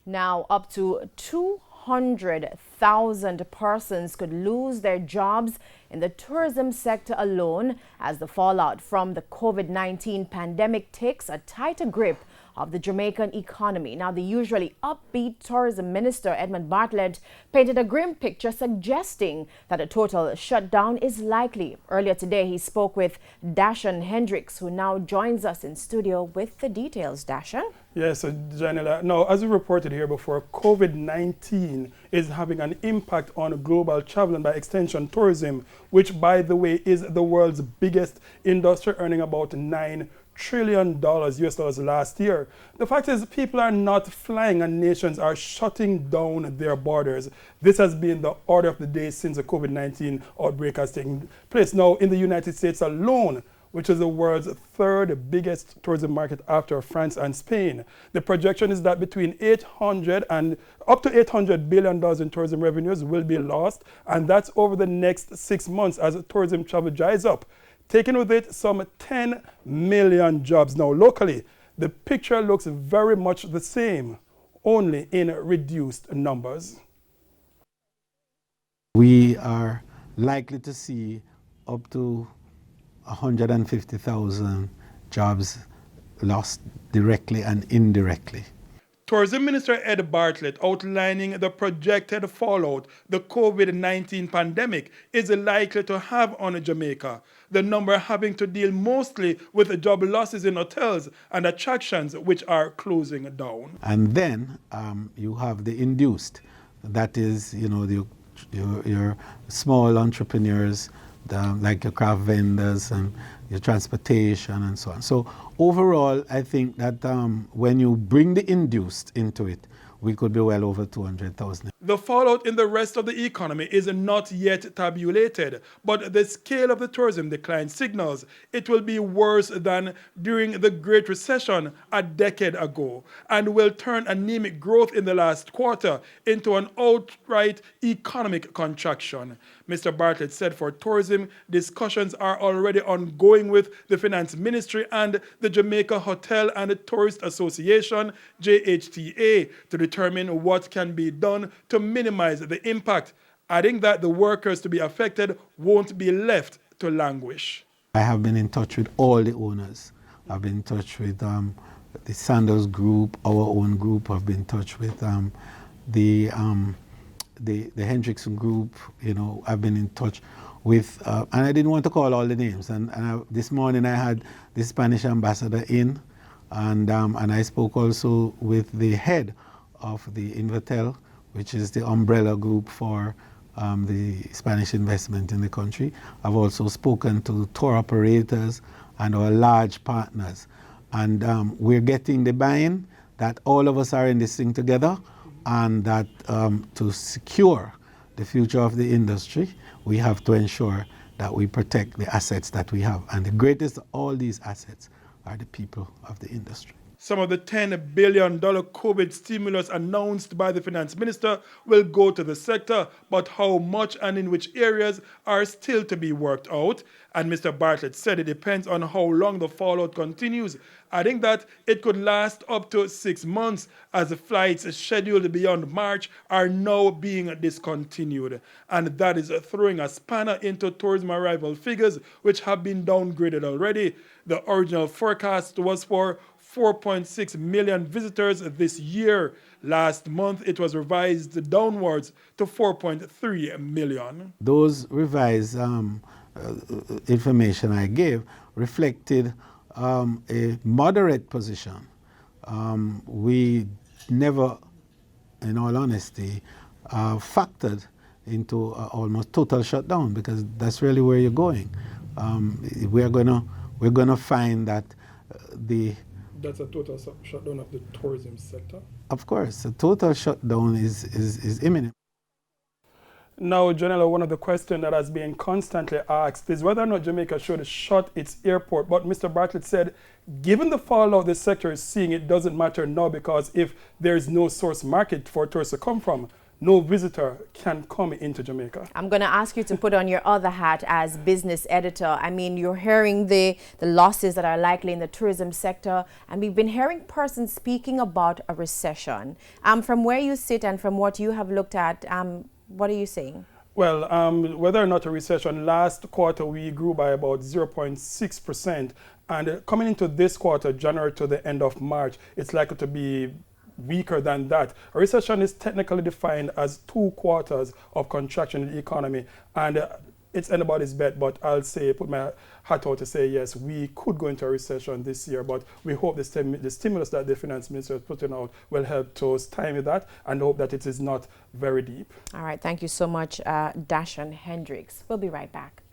Now, up to 200,000 persons could lose their jobs in the tourism sector alone as the fallout from the COVID-19 pandemic takes a tighter grip of the Jamaican economy. Now, the usually upbeat tourism minister, Edmund Bartlett, painted a grim picture suggesting that a total shutdown is likely. Earlier today, he spoke with Dashan Hendricks, who now joins us in studio with the details. Dashan? Yes, Janela. Now, as we reported here before, COVID-19 is having an impact on global travel and by extension tourism, which, by the way, is the world's biggest industry, earning about $9 trillion US dollars last year. The fact is, people are not flying and nations are shutting down their borders. This has been the order of the day since the COVID-19 outbreak has taken place. Now, in the United States alone, which is the world's third biggest tourism market after France and Spain, the projection is that between up to $800 billion in tourism revenues will be lost, and that's over the next 6 months as tourism travel dries up, taking with it some 10 million jobs. Now, locally, the picture looks very much the same, only in reduced numbers. We are likely to see up to 150,000 jobs lost directly and indirectly. Tourism Minister Ed Bartlett outlining the projected fallout the COVID-19 pandemic is likely to have on Jamaica, the number having to deal mostly with job losses in hotels and attractions which are closing down. And then you have the induced, that is, your small entrepreneurs, like your craft vendors and your transportation and so on. So overall, I think that when you bring the induced into it, we could be well over 200,000. The fallout in the rest of the economy is not yet tabulated, but the scale of the tourism decline signals it will be worse than during the Great Recession a decade ago and will turn anemic growth in the last quarter into an outright economic contraction. Mr. Bartlett said for tourism, discussions are already ongoing with the Finance Ministry and the Jamaica Hotel and Tourist Association, JHTA, to determine what can be done to minimize the impact, adding that the workers to be affected won't be left to languish. I have been in touch with all the owners. I've been in touch with the Sanders Group, our own group. I've been in touch with the Hendrickson Group. I've been in touch with, and I didn't want to call all the names. This morning I had the Spanish ambassador in, and I spoke also with the head of the Invatel, which is the umbrella group for the Spanish investment in the country. I've also spoken to tour operators and our large partners. And we're getting the buy-in that all of us are in this thing together, and that to secure the future of the industry, we have to ensure that we protect the assets that we have. And the greatest of all these assets are the people of the industry. Some of the $10 billion COVID stimulus announced by the finance minister will go to the sector, but how much and in which areas are still to be worked out. And Mr. Bartlett said it depends on how long the fallout continues, adding that it could last up to 6 months as the flights scheduled beyond March are now being discontinued. And that is throwing a spanner into tourism arrival figures, which have been downgraded already. The original forecast was for 4.6 million visitors this year. Last month, it was revised downwards to 4.3 million. Those revised information I gave reflected a moderate position. We never, in all honesty, factored into almost total shutdown, because that's really where you're going. We're gonna find that That's a total shutdown of the tourism sector? Of course, a total shutdown is imminent. Now, Janela, one of the questions that has been constantly asked is whether or not Jamaica should shut its airport. But Mr. Bartlett said, given the fallout the sector is seeing, it doesn't matter now, because if there is no source market for tourists to come from, no visitor can come into Jamaica. I'm going to ask you to put on your other hat as business editor. I mean, you're hearing the losses that are likely in the tourism sector, and we've been hearing persons speaking about a recession. From where you sit and from what you have looked at, what are you saying? Well, whether or not a recession, last quarter we grew by about 0.6%. And coming into this quarter, January to the end of March, it's likely to be weaker than that. A recession is technically defined as 2 quarters of contraction in the economy. And it's anybody's bet, but I'll say, put my hat out to say, yes, we could go into a recession this year, but we hope the stimulus that the finance minister is putting out will help to stymie that and hope that it is not very deep. All right. Thank you so much, Dashan Hendricks. We'll be right back.